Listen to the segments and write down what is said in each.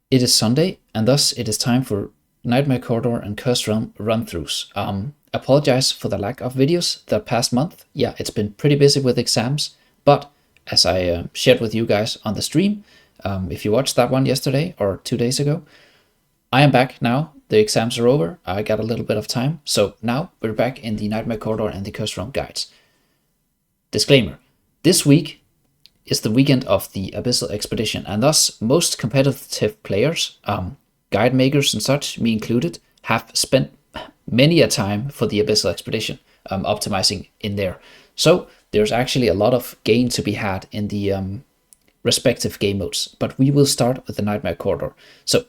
It is Sunday, and thus it is time for Nightmare Corridor and Cursed Realm run-throughs. Apologize for the lack of videos the past month. Yeah, it's been pretty busy with exams, but as I shared with you guys on the stream, if you watched that one yesterday or 2 days ago, I am back now. The exams are over. I got a little bit of time, so now we're back in the Nightmare Corridor and the Cursed Realm guides. Disclaimer: this week is the weekend of the Abyssal Expedition, and thus most competitive players, guide makers and such, me included, have spent many a time for the Abyssal Expedition, optimizing in there. So there's actually a lot of gain to be had in the respective game modes, but we will start with the Nightmare Corridor. So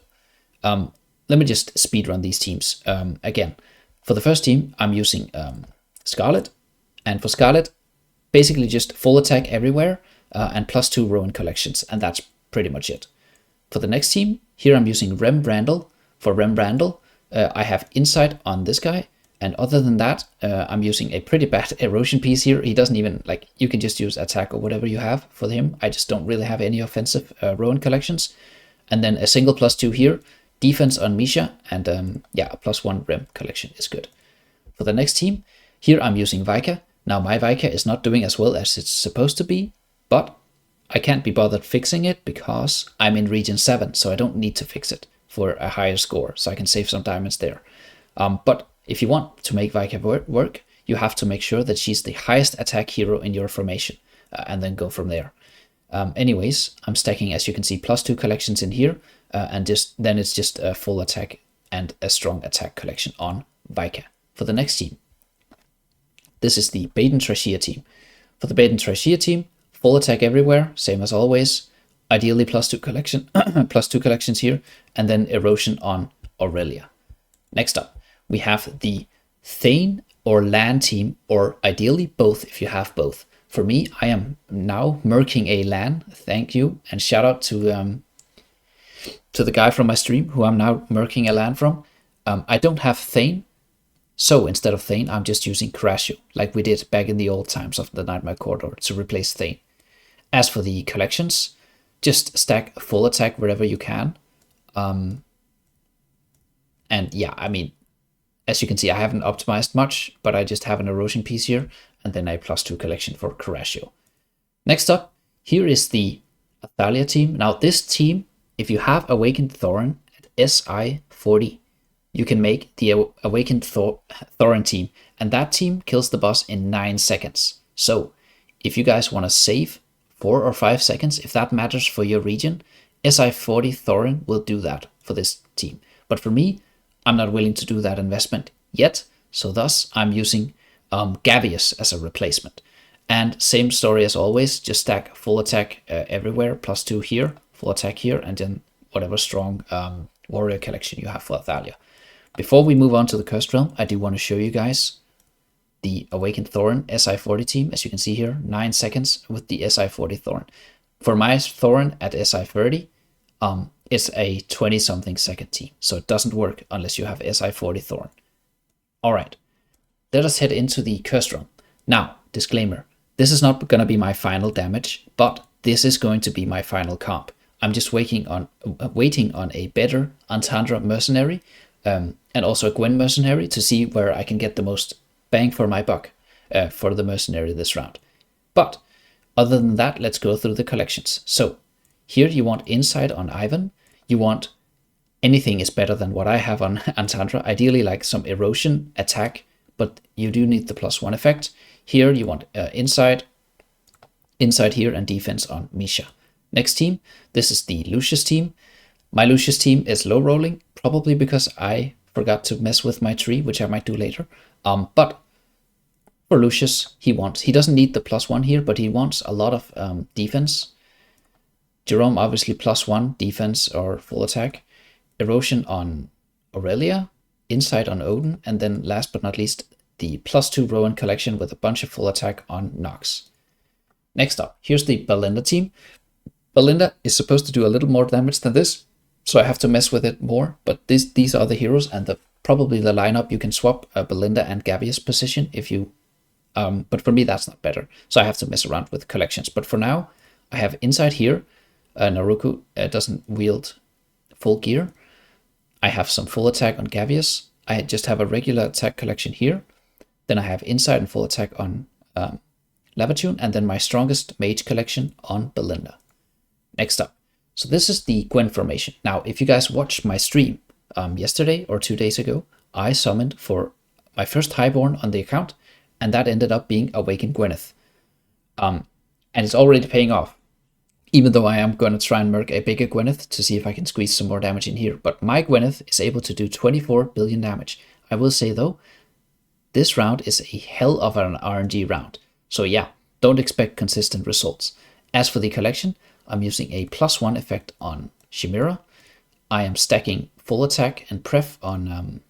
let me just speedrun these teams again. For the first team, I'm using Scarlet, and for Scarlet, basically just full attack everywhere, and +2 Rowan collections, and that's pretty much it. For the next team, here I'm using Rem Randall. For Rem Randall, I have Insight on this guy, and other than that, I'm using a pretty bad erosion piece here. He doesn't even, you can just use attack or whatever you have for him. I just don't really have any offensive Rowan collections. And then a single +2 here, defense on Misha, and a +1 Rem collection is good. For the next team, here I'm using Vika. Now my Vika is not doing as well as it's supposed to be, but I can't be bothered fixing it because I'm in region 7, so I don't need to fix it for a higher score, so I can save some diamonds there. But if you want to make Vika work, you have to make sure that she's the highest attack hero in your formation, and then go from there. Anyways, I'm stacking, as you can see, +2 collections in here, and then it's just a full attack and a strong attack collection on Vika. For the next team, this is the Baden Trashia team. For the Baden Trashia team, full attack everywhere, same as always. Ideally +2 collection, +2 collections here, and then erosion on Aurelia. Next up, we have the Thane or Lan team, or ideally both if you have both. For me, I am now merking a Lan. Thank you, and shout out to the guy from my stream who I'm now merking a Lan from. I don't have Thane, so instead of Thane, I'm just using Crashio, like we did back in the old times of the Nightmare Corridor, to replace Thane. As for the collections, just stack full attack wherever you can. And yeah, I mean, as you can see, I haven't optimized much, but I just have an erosion piece here, and then a +2 collection for Crashio. Next up, here is the Athalia team. Now this team, if you have Awakened Thorin at SI 40, you can make the Awakened Thorin team, and that team kills the boss in 9 seconds. So if you guys want to save 4 or 5 seconds, if that matters for your region, SI 40 Thorin will do that for this team. But for me, I'm not willing to do that investment yet, so thus I'm using Gavius as a replacement. And same story as always, just stack full attack everywhere, +2 here, full attack here, and then whatever strong warrior collection you have for Athalia. Before we move on to the Cursed Realm, I do want to show you guys the Awakened Thorin SI 40 team. As you can see here, 9 seconds with the SI 40 Thorin. For my Thorin at SI 30, it's a 20-something second team, so it doesn't work unless you have SI 40 Thorin. Alright, let us head into the Cursed Realm. Now, disclaimer, this is not going to be my final damage, but this is going to be my final comp. I'm just waiting on a better Antandra mercenary, and also a Gwen mercenary, to see where I can get the most bang for my buck for the mercenary this round. But other than that, let's go through the collections. So here you want Insight on Ivan. You want anything is better than what I have on Antandra. Ideally like some erosion attack, but you do need the +1 effect. Here you want Insight here, and defense on Misha. Next team, this is the Lucius team. My Lucius team is low rolling, probably because I forgot to mess with my tree, which I might do later. But for Lucius, he doesn't need the +1 here, but he wants a lot of defense. Jerome, obviously +1 defense or full attack. Erosion on Aurelia, Insight on Odin, and then last but not least, the +2 Rowan collection with a bunch of full attack on Nox. Next up, here's the Belinda team. Belinda is supposed to do a little more damage than this, so I have to mess with it more, but these are the heroes, and probably the lineup. You can swap Belinda and Gavia's position if you, but for me that's not better, so I have to mess around with collections. But for now, I have Insight here. Naruku doesn't wield full gear. I have some full attack on Gavious. I just have a regular attack collection here. Then I have insight and full attack on Lavatune, and then my strongest mage collection on Belinda. Next up. So this is the Gwen formation. Now, if you guys watched my stream yesterday or 2 days ago, I summoned for my first Highborn on the account, and that ended up being Awakened Gwyneth. And it's already paying off, even though I am going to try and merc a bigger Gwyneth to see if I can squeeze some more damage in here. But my Gwyneth is able to do 24 billion damage. I will say though, this round is a hell of an RNG round. So yeah, don't expect consistent results. As for the collection, I'm using a +1 effect on Chimera. I am stacking full attack and pref on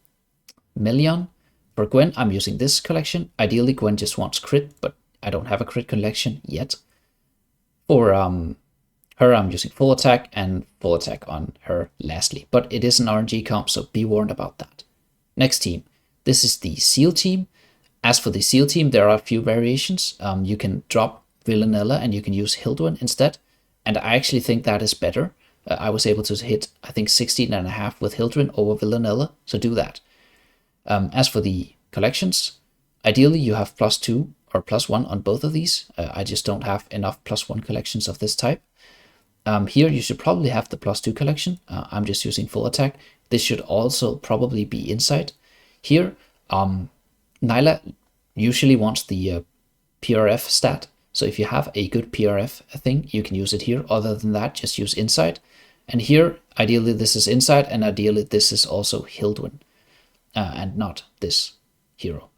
Melion. For Gwen, I'm using this collection. Ideally, Gwen just wants crit, but I don't have a crit collection yet. For her, I'm using full attack and full attack on her lastly. But it is an RNG comp, so be warned about that. Next team. This is the Seal team. As for the Seal team, there are a few variations. You can drop Villanella and you can use Hilduin instead. And I actually think that is better. I was able to hit, I think, 16.5 with Hilduin over Villanella, so do that. As for the collections, ideally you have +2 or +1 on both of these. I just don't have enough +1 collections of this type. Here you should probably have the +2 collection. I'm just using full attack. This should also probably be insight. Here, Nyla usually wants the PRF stat. So if you have a good PRF thing, you can use it here. Other than that, just use insight. And here, ideally this is insight, and ideally this is also Hilduin, and not this hero.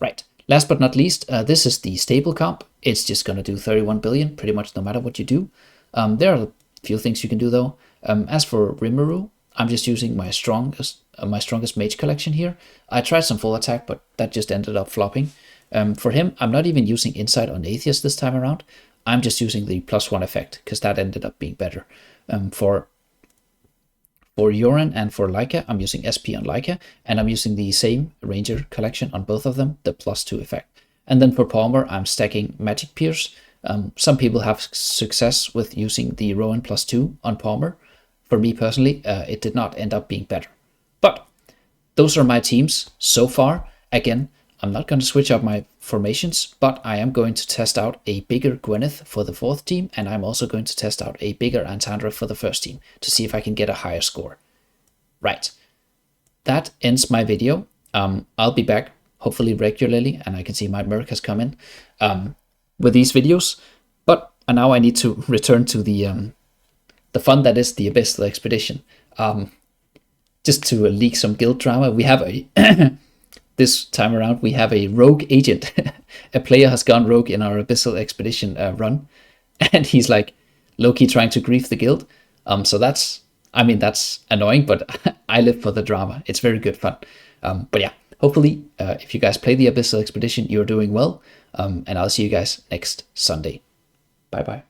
Right, last but not least, this is the stable comp. It's just going to do 31 billion, pretty much no matter what you do. There are a few things you can do though. As for Rimuru, I'm just using my strongest mage collection here. I tried some full attack, but that just ended up flopping. For him, I'm not even using insight on Atheist this time around. I'm just using the +1 effect, because that ended up being better. For Yoran and for Leica, I'm using SP on Leica, and I'm using the same Ranger collection on both of them, the +2 effect. And then for Palmer, I'm stacking Magic Pierce. Some people have success with using the Rowan +2 on Palmer. For me personally, it did not end up being better. But those are my teams so far. Again, I'm not going to switch up my formations, but I am going to test out a bigger Gwyneth for the 4th team, and I'm also going to test out a bigger Antandra for the 1st team to see if I can get a higher score. Right, that ends my video. I'll be back hopefully regularly, and I can see my merc has come in with these videos. But now I need to return to the fun that is the Abyssal Expedition. Just to leak some guild drama, we have a this time around, we have a rogue agent. A player has gone rogue in our Abyssal Expedition run, and he's like low-key trying to grief the guild. So that's annoying, but I live for the drama. It's very good fun. But yeah, hopefully, if you guys play the Abyssal Expedition, you're doing well. And I'll see you guys next Sunday. Bye-bye.